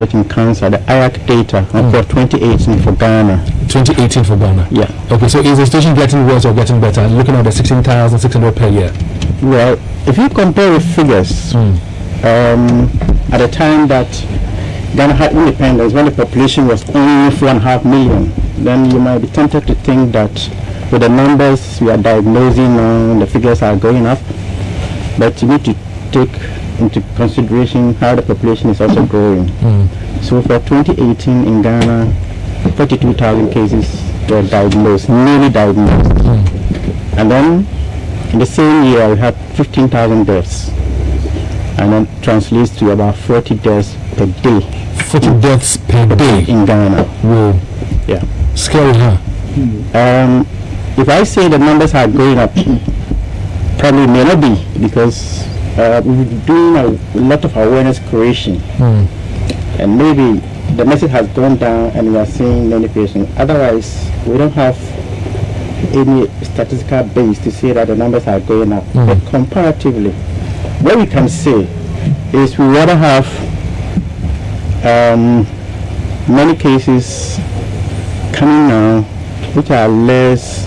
in cancer, the IAC data for 2018 for Ghana. 2018 for Ghana? Yeah. Okay, so is the situation getting worse or getting better? Looking at the 16,600 per year. Well, if you compare the figures, at the time that Ghana had independence, when the population was only 4.5 million, then you might be tempted to think that with the numbers we are diagnosing now, the figures are going up. But you need to take into consideration how the population is also growing. So for 2018 in Ghana, 42,000 cases were diagnosed, newly diagnosed. And then in the same year we had 15,000 deaths, and then translates to about 40 deaths per day. 40 deaths per day in Ghana. Whoa. Yeah. Scary, huh? If I say the numbers are going up, probably may not be, because we're doing a lot of awareness creation, and maybe the message has gone down and we are seeing many patients. Otherwise, we don't have any statistical base to say that the numbers are going up. But comparatively, what we can say is we rather have many cases coming now which are less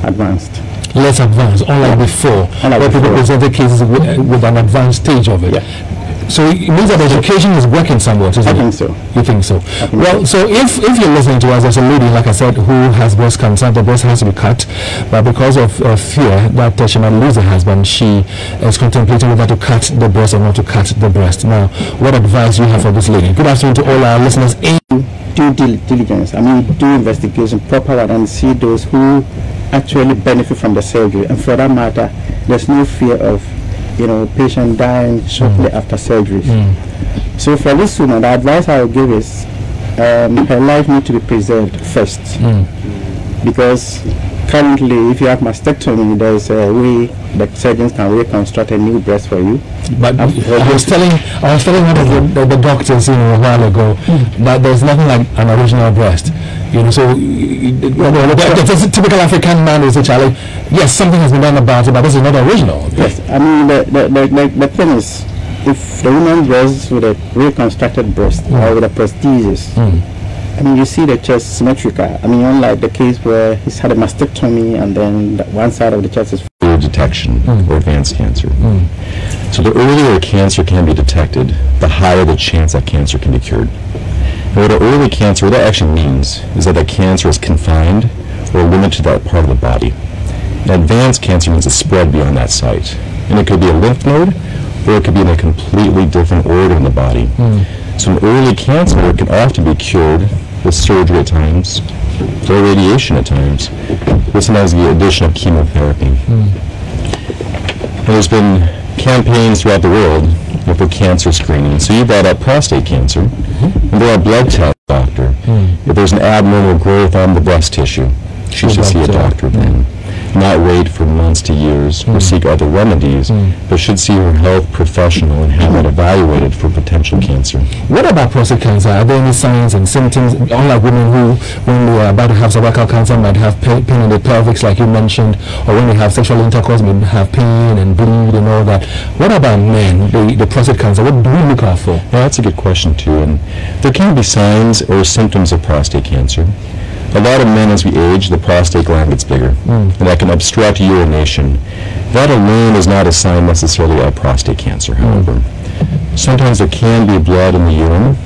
advanced. Less advanced, unlike before, where people presented cases with an advanced stage of it. Yeah. So it means that education is working somewhat, isn't it? I think so. You think so? Well, so if you're listening to us, there's a lady, like I said, who has breast cancer. The breast has to be cut, but because of fear that she might lose her husband, she is contemplating whether to cut the breast or not to cut the breast. Now, what advice do you have for this lady? Good afternoon to all our listeners. Do diligence. I mean, do investigation proper and see those who actually benefit from the surgery. And for that matter, there's no fear of patient dying shortly after surgery. So for this woman, the advice I would give is her life needs to be preserved first, because currently, if you have mastectomy, there's a way that surgeons can reconstruct a new breast for you. But I was telling one of the doctors a while ago that there's nothing like an original breast. So the typical African man is a child. Yes, something has been done about it, but this is not original. Yes, I mean the thing is, if the woman wears with a reconstructed breast or with a prosthesis, I mean, you see the chest symmetrical. I mean, unlike the case where he's had a mastectomy and then one side of the chest is detection or advanced cancer. So the earlier cancer can be detected, the higher the chance that cancer can be cured. And what an early cancer, what that actually means is that the cancer is confined or limited to that part of the body. And advanced cancer means it's spread beyond that site. And it could be a lymph node, or it could be in a completely different organ in the body. So an early cancer can often be cured with surgery at times, or radiation at times, with sometimes the addition of chemotherapy. And there's been campaigns throughout the world for cancer screening. So you brought up prostate cancer, and there are blood tests, doctor. If there's an abnormal growth on the breast tissue, she should see a doctor then. Not wait for months to years or seek other remedies, but should see her health professional and have it evaluated for potential cancer. What about prostate cancer? Are there any signs and symptoms, unlike women who, when they are about to have cervical cancer, might have pain in the pelvis, like you mentioned, or when they have sexual intercourse, may have pain and bleed and all that? What about men, the prostate cancer? What do we look out for? Yeah, that's a good question too. And there can be signs or symptoms of prostate cancer. A lot of men, as we age, the prostate gland gets bigger, and that can obstruct urination. That alone is not a sign necessarily of prostate cancer, however. Sometimes there can be blood in the urine,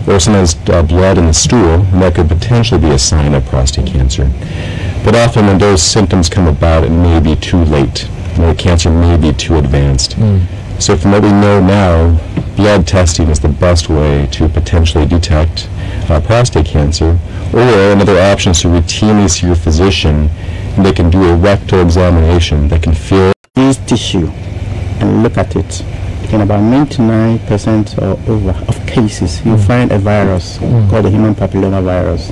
or sometimes blood in the stool, and that could potentially be a sign of prostate cancer. But often when those symptoms come about, it may be too late, and the cancer may be too advanced. So from what we know now, blood testing is the best way to potentially detect prostate cancer, or another option is to routinely see your physician, and they can do a rectal examination that can feel this tissue and look at it. In about 99% or over of cases, you find a virus called the human papilloma virus.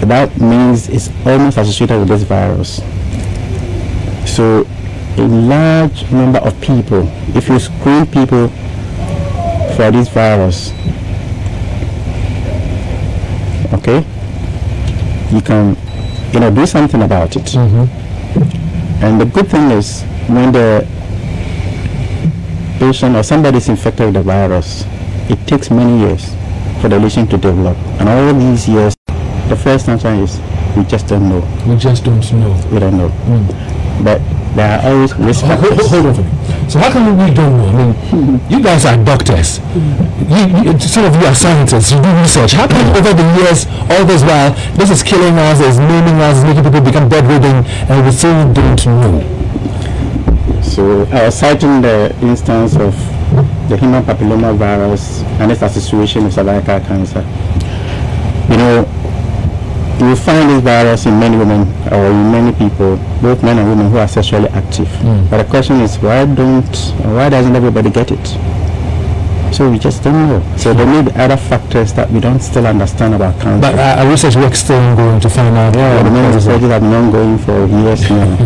That means it's almost associated with this virus. So a large number of people, if you screen people for this virus, okay, you can do something about it. And the good thing is, when the patient or somebody is infected with the virus, it takes many years for the lesion to develop. And all these years, the first answer is we just don't know. We just don't know. We don't know. But there are always risk factors. Hold on for me. So how come we don't know? I mean, you guys are doctors. Some of you are scientists. You do research. How come over the years, all this while, this is killing us, is maiming us, is making people become bedridden, and we still don't know? So I was citing the instance of the human papilloma virus and its association with cervical cancer. You know, you find this virus in many women or in many people, both men and women who are sexually active. But the question is, why doesn't everybody get it? So we just don't know. So there may be other factors that we don't still understand about cancer. But our research work still ongoing to find out. Yeah, the many researches have been ongoing for years now.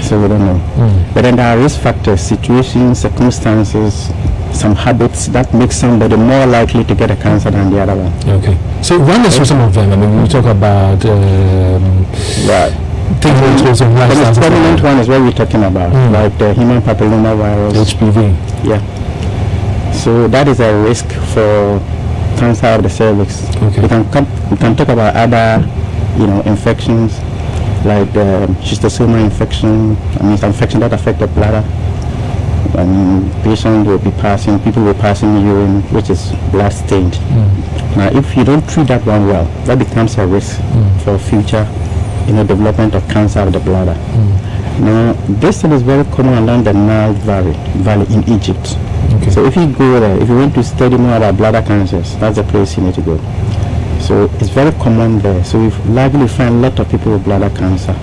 So we don't know. But then there are risk factors, situations, circumstances, some habits that make somebody more likely to get a cancer than the other one. Okay. So run us through some of them. I mean, we talk about right. things the most prominent one is what we're talking about, like the human papilloma virus. HPV. Yeah. So that is a risk for cancer of the cervix. Okay. We can talk about other, infections like the schistosoma infection. I mean, it's an infection that affects the bladder. People will be passing urine which is blood stained. Now, if you don't treat that one well, that becomes a risk for future, development of cancer of the bladder. Now, this thing is very common along the Nile Valley in Egypt. Okay. So if you go there, if you want to study more about bladder cancers, that's the place you need to go. So it's very common there. So we've likely find a lot of people with bladder cancer.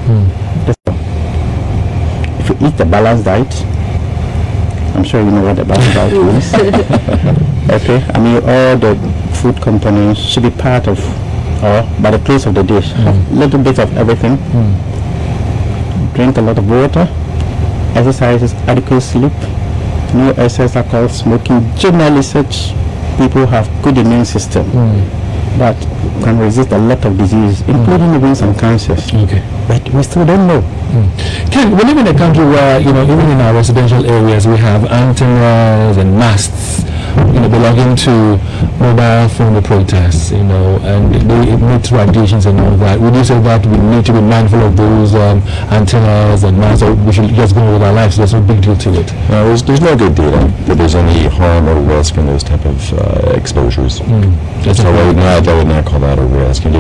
If you eat a balanced diet, I'm sure you know what the balanced diet is. Okay, I mean all the food components should be part of, or by the close of the dish, a little bit of everything. Drink a lot of water, exercises, adequate sleep, no excess alcohol, smoking. Generally, such people have good immune system that can resist a lot of diseases, including even some cancers. Okay. But we still don't know. Ken, we live in a country where, even in our residential areas, we have antennas and masts, belonging to mobile phone operators, and they emit radiations and all that. Would you say that we need to be mindful of those antennas and masts, or we should just go with our lives? There's no big deal to it. There's no good data that there's any harm or risk in those type of exposures. So I would not call that a risk. And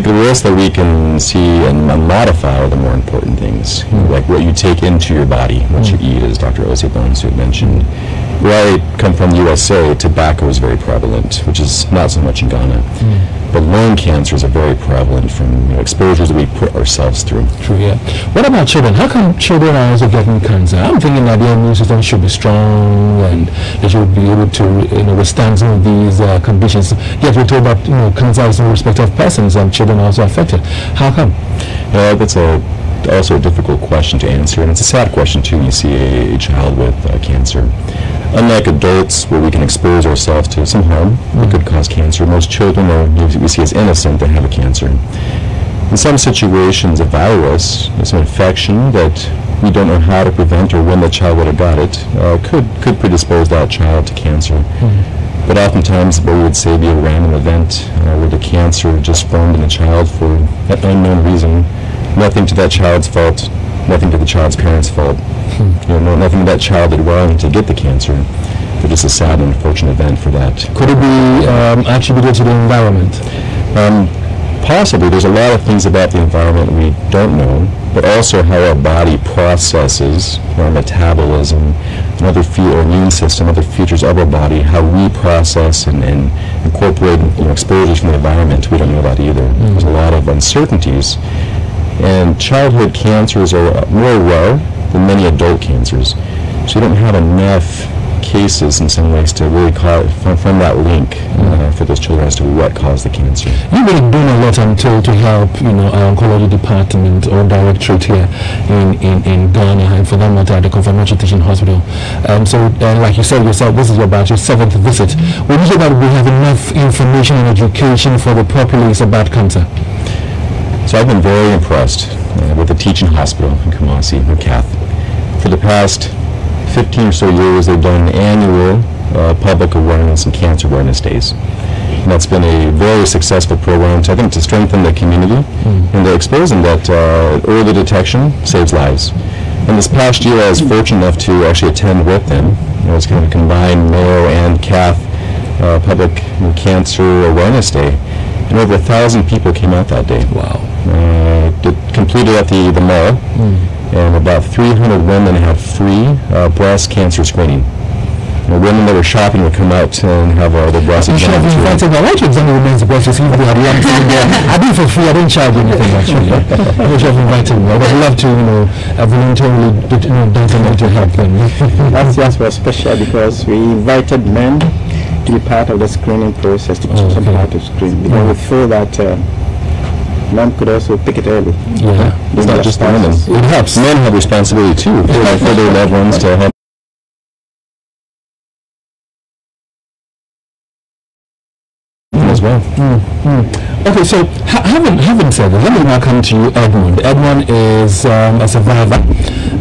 the risks that we can see and modify are the more important things, like what you take into your body, what you eat, as Dr. Osei mentioned. Where I come from, USA, tobacco is very prevalent, which is not so much in Ghana. But lung cancers are very prevalent from exposures that we put ourselves through. True, yeah. What about children? How come children are also getting cancer? I'm thinking that their immune system should be strong and they should be able to withstand some of these conditions. Yet we're told that cancer is in respect of persons and children are also affected. How come? That's also a difficult question to answer, and it's a sad question too. You see a child with cancer. Unlike adults, where we can expose ourselves to some harm that could cause cancer, most children we see as innocent that have a cancer. In some situations, a virus, some infection that we don't know how to prevent or when the child would have got it, could predispose that child to cancer. But oftentimes, what we would say be a random event where the cancer just formed in the child for an unknown reason. Nothing to that child's fault, nothing to the child's parents' fault. Nothing that child did wrong to get the cancer, but just a sad and unfortunate event for that. Could it be attributed to the environment? Possibly. There's a lot of things about the environment we don't know, but also how our body processes, our metabolism, our immune system, other features of our body, how we process and incorporate exposures from the environment. We don't know that either. There's a lot of uncertainties. And childhood cancers are more rare than many adult cancers. So you don't have enough cases in some ways to really call it from that link for those children as to what caused the cancer. You've been doing a lot, I'm told, to help our oncology department or directorate here in Ghana, and for that matter at the Confirmation Teaching Hospital. Like you said yourself, this is about your 7th visit. Would you say that we have enough information and education for the populace about cancer? So I've been very impressed with the teaching hospital in Kumasi, in Kath. For the past 15 or so years, they've done annual public awareness and cancer awareness days. And that's been a very successful program, I think, to strengthen the community and to expose them that early detection saves lives. And this past year, I was fortunate enough to actually attend with them. It was kind of a combined Mayo and Cath Public Cancer Awareness Day. And over 1,000 people came out that day. Wow. Completed at the mall. And about 300 women had free breast cancer screening. Women that were shopping would come out and have their breast examined. You should have invited me. I like to examine women's breasts to see if they have lumps in there. I do it for free. I don't charge anything, actually. You should have invited me. I would love to, voluntarily done something to help them. That's just was special because we invited men to be part of the screening process, to teach them how to screen. Because we feel that men could also pick it early. Yeah, it's not just the women. It helps. Men have responsibility too for their loved ones to help. As well. Okay, so having said that, let me now come to you, Edmund. Edmund is a survivor,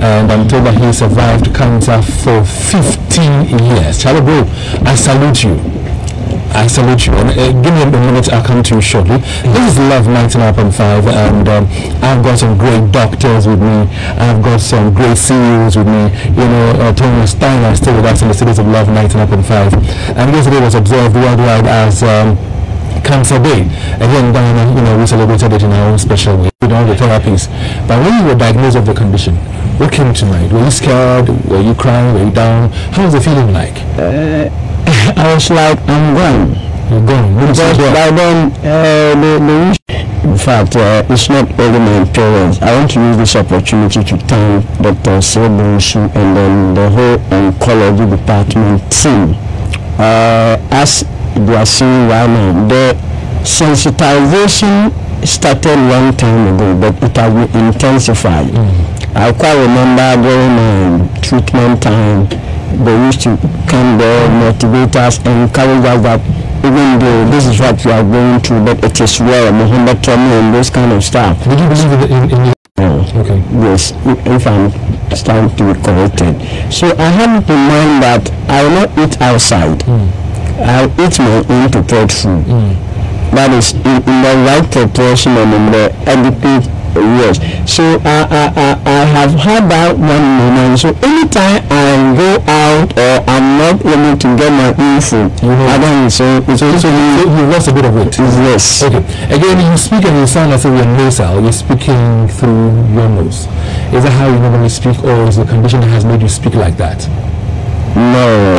and I'm told that he survived cancer for 15 years. Charlie Bro, I salute you. I salute you. And give me a minute, I'll come to you shortly. This is Love 99.5, and I've got some great doctors with me. I've got some great CEOs with me. Tony Steiner is still with us in the series of Love 99.5. And yesterday was observed worldwide as Cancer Day. Again, Ghana, we celebrated it in our own special way with all the therapies. But when you were diagnosed with the condition, what came to mind? Were you scared? Were you crying? Were you down? How was the feeling like? I was like, I'm gone. You're gone. Because by then, in fact, it's not only my parents. I want to use this opportunity to thank Dr. Sebonsu and then the whole oncology department team. As they are seeing right now, the sensitization started a long time ago, but it has been intensified. I quite remember during my treatment time, they used to come there, motivate us, encourage us that even though this is what we are going through, but it is well, Muhammad told me and those kind of stuff. Did you believe in Okay. Yes, if I'm starting to be corrected. So I have in mind that I will not eat outside. I'll eat my own prepared food. That is in the right proportion and in the adequate yes. So I have had that one moment. So anytime I go out or I'm not able to get my own food, so it's also you lost a bit of weight. Yes. Okay. Again, you speak and you sound as if you're nasal. You're speaking through your nose. Is that how you normally speak, or is the condition that has made you speak like that? No.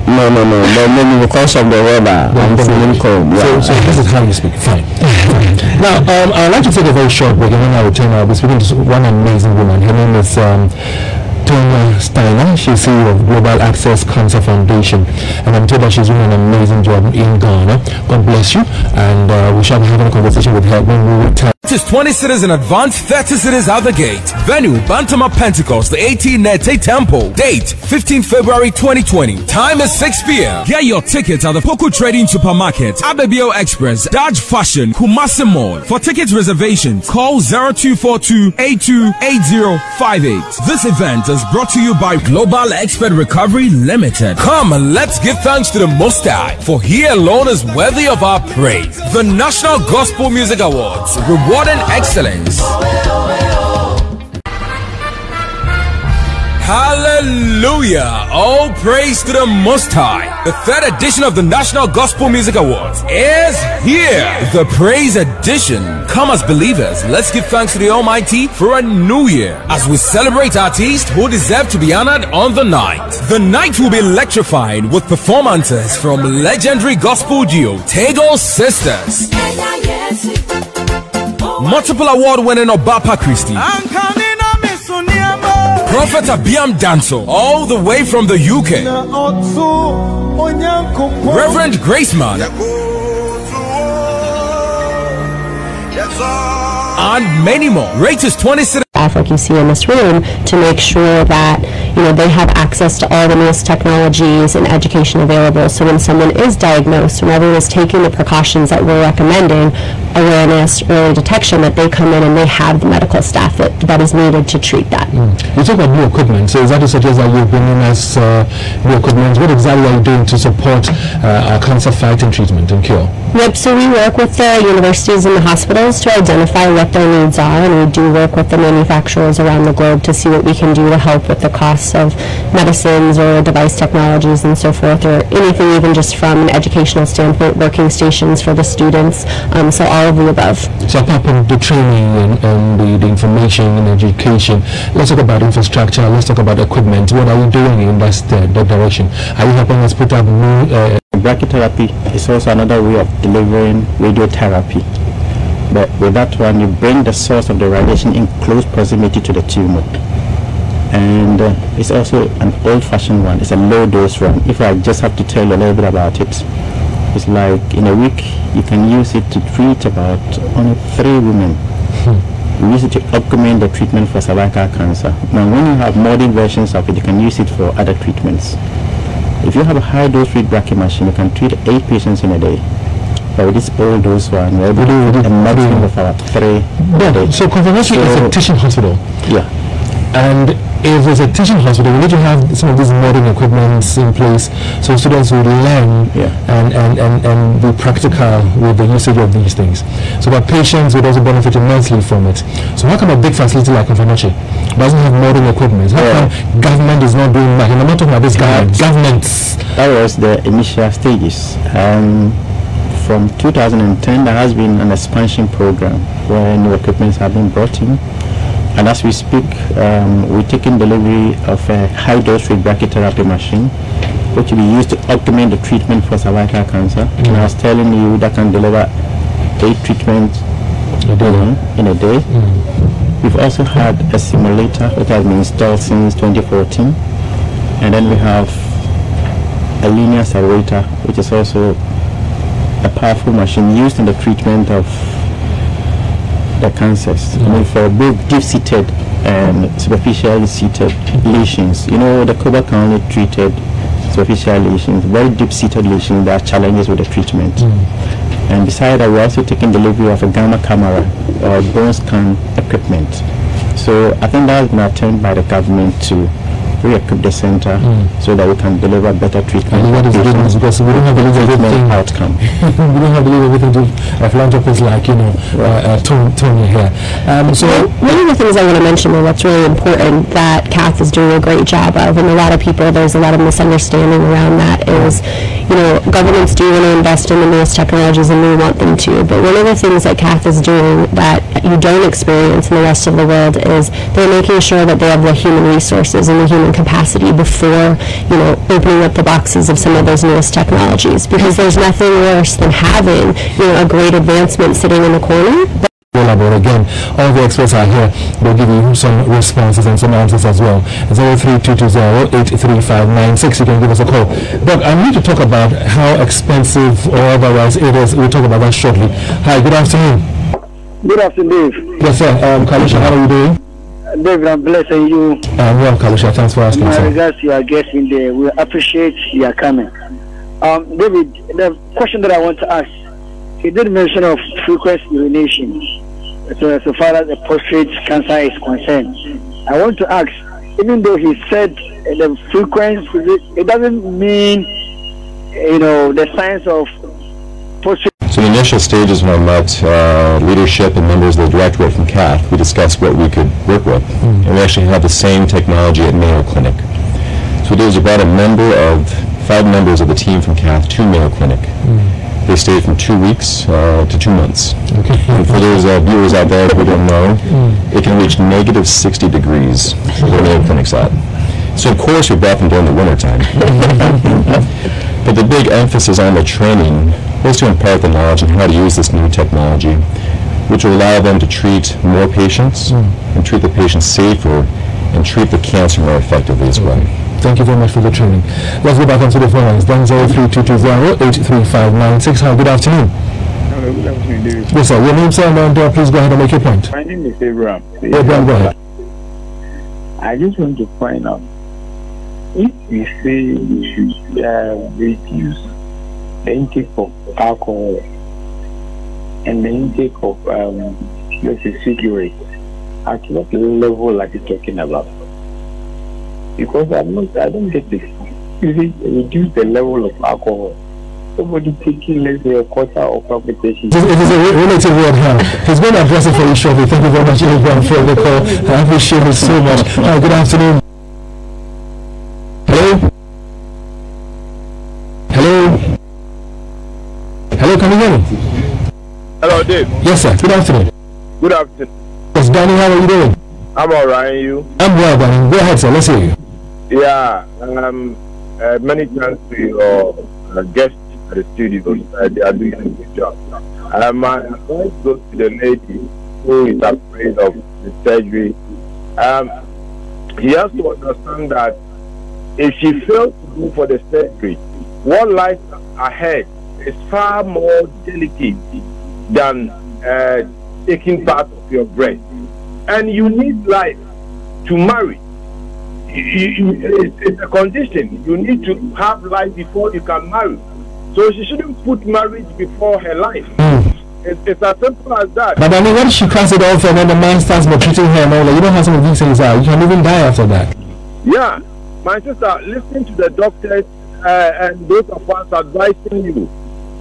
No. But maybe because of the weather, I'm feeling cold. Yeah. So this is how you speak. Fine. Now, I'd like to take a very short break, and when I return, I'll be speaking to one amazing woman. Her name is Tony Steiner. She's CEO of Global Access Cancer Foundation, and I'm told that she's doing an amazing job in Ghana. God bless you, and we shall be having a conversation with her when we return. It is 20 cities in advance, 30 cities out the gate. Venue, Bantama Pentecost, the 18 Nete Temple. Date, 15th February 2020. Time is 6 p.m. Get your tickets at the Poku Trading Supermarket, Abebio Express, Dodge Fashion, Kumasi Mall. For tickets reservations, call 0242-828058. This event is brought to you by Global Expert Recovery Limited. Come and let's give thanks to the Most High, for He alone is worthy of our praise. The National Gospel Music Awards, rewarding excellence. Hallelujah! All praise to the Most High. The third edition of the National Gospel Music Awards is here. The Praise Edition. Come as believers, let's give thanks to the Almighty for a new year as we celebrate artists who deserve to be honored on the night. The night will be electrifying with performances from legendary gospel duo Tego Sisters, multiple award-winning Obapa Christie, Prophet Abiam Danso, all the way from the UK, Reverend Graceman, and many more. Rate is 20 like you see in this room, to make sure that they have access to all the newest technologies and education available. So when someone is diagnosed, when everyone is taking the precautions that we're recommending, awareness, early detection, that they come in and they have the medical staff that is needed to treat that. You talk about new equipment. So is that to suggest that you're bringing us new equipment? What exactly are you doing to support our cancer fight and treatment and cure? Yep, so we work with the universities and the hospitals to identify what their needs are, and we do work with the manufacturers around the globe to see what we can do to help with the costs of medicines or device technologies and so forth, or anything even just from an educational standpoint, working stations for the students, so all of the above. So apart from the training and the information and education, let's talk about infrastructure, let's talk about equipment. What are you doing in that direction? Are you helping us put up new... Brachytherapy is also another way of delivering radiotherapy. But with that one, you bring the source of the radiation in close proximity to the tumor. And it's also an old-fashioned one. It's a low-dose one. If I just have to tell you a little bit about it, it's like in a week, you can use it to treat about only 3 women. We use it to augment the treatment for cervical cancer. Now, when you have modern versions of it, you can use it for other treatments. If you have a high-dose read brachy machine, you can treat 8 patients in a day. But with this old-dose one, we're able to treat a maximum of about 3 a day. So Confirmation is a teaching hospital. Yeah. And if it's a teaching hospital, we need to have some of these modern equipments in place so students will learn and be practical with the usage of these things. So that patients would also benefit immensely from it. So how come a big facility like Confirmation doesn't have modern equipment? How come government is not doing that? And I'm not talking about this governments. That was the initial stages. From 2010, there has been an expansion program where new equipment have been brought in. And as we speak, we're taking delivery of a high-dose read brachytherapy machine, which will be used to augment the treatment for cervical cancer. And I was telling you that can deliver 8 treatments in a day. We've also had a simulator that has been installed since 2014. And then we have a linear accelerator, which is also a powerful machine used in the treatment of the cancers, for both deep-seated and superficially seated lesions. The cobalt can only treated superficial lesions. Very deep-seated lesions, there are challenges with the treatment. And besides that, we're also taking delivery of a gamma camera or bone scan equipment. So I think that has been attempted by the government to re-equip the center so that we can deliver better treatment. And what is good news, because we don't have to leave everything outcome. We don't have to leave everything to philanthropists like Tony here. So one of the things I want to mention, and what's really important that Kath is doing a great job of, and a lot of people, there's a lot of misunderstanding around that, is governments do want to invest in the newest technologies and we want them to, but one of the things that Kath is doing that you don't experience in the rest of the world is they're making sure that they have the human resources and the human capacity before opening up the boxes of some of those newest technologies, because there's nothing worse than having a great advancement sitting in the corner. Again, all the experts are here. They'll give you some responses and some answers as well. 0322083596. You can give us a call. But I need to talk about how expensive or otherwise it is. We'll talk about that shortly. Hi, good afternoon. Good afternoon, Dave. Yes, sir. Kalisha, how are you doing? David, I'm blessing you. Well, Kalisha, thanks for asking. My regards to your guest in there. We appreciate your coming. David, the question that I want to ask, he did mention of frequent urination. So far as the prostate cancer is concerned, I want to ask, even though he said the frequency, it doesn't mean, the science of prostate. So in the initial stages when I met leadership and members of the directorate from CATH, we discussed what we could work with. And we actually have the same technology at Mayo Clinic. So there was about 5 members of the team from CATH to Mayo Clinic. They stayed from 2 weeks to 2 months. And for those viewers out there who don't know, it can reach negative 60 degrees where Mayo Clinic's at. So of course we brought them during the wintertime. But the big emphasis on the training was to impart the knowledge on how to use this new technology, which will allow them to treat more patients and treat the patients safer and treat the cancer more effectively as well. Thank you very much for the training. Let's go back onto the phone lines. 0322083596. Hi, good afternoon. Hello, good afternoon, David. Yes, sir. Your name, sir, and please go ahead and make your point. My name is Abraham. Abraham, go ahead. I just want to find out if we say we should reduce the intake of alcohol and the intake of let's say cigarettes, at what level are you talking about? Because I don't get this. You see, reduce the level of alcohol. Somebody taking, let's say, a quarter of competition. It is a relative word here. He's going to address it for you shortly. Thank you very much, everyone, for the call. I appreciate it so much. Good afternoon. Hello? Hello? Hello, can you hear me? Hello, Dave. Yes, sir. Good afternoon. Good afternoon. Yes, Danny, how are you doing? I'm alright, and you? I'm well, Danny. Go ahead, sir. Let's hear you. Yeah, many thanks to your guests at the studio. They are doing a good job. My advice goes to the lady who is afraid of the surgery. He has to understand that if she fails to go for the surgery, what lies ahead is far more delicate than taking part of your breast. And you need life to marry. It's a condition. You need to have life before you can marry. So she shouldn't put marriage before her life. It's as simple as that. But I mean, when she cuts it off and then the man starts maltreating her and all that, you know how some of these things are. You can even die after that. Yeah. My sister, listen to the doctors and those of us advising you.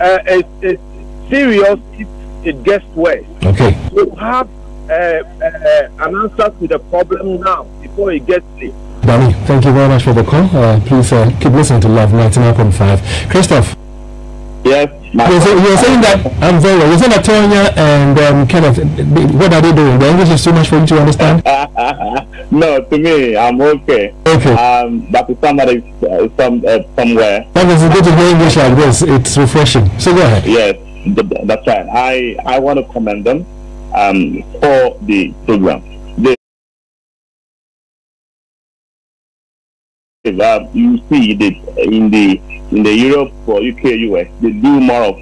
It's serious if it gets worse. Okay. So have an answer to the problem now before it gets late. Danny, thank you very much for the call. Please keep listening to Love 99.5. Christoph. Yes. You're saying that I'm very well. You're saying that Tonya and Kenneth, what are they doing? The English is too much for you to understand? No, to me, I'm okay. Okay. But to somebody somewhere. That is good to hear English like this. It's refreshing. So go ahead. Yes, that's right. I want to commend them for the program. You see that in the Europe or UK, US, they do more of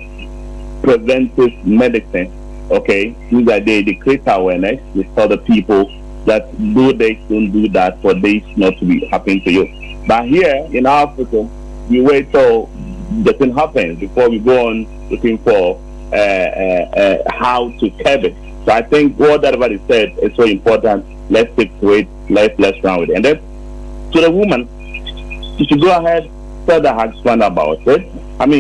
preventive medicine. Okay, things like they create awareness. They tell the people that do this, don't do that, for this not to be happening to you. But here in Africa, we wait till the thing happens before we go on looking for how to curb it. So I think what everybody said is so important. Let's stick to it. Let's run with it. And then to the woman, she should go ahead, tell the husband about it. I mean,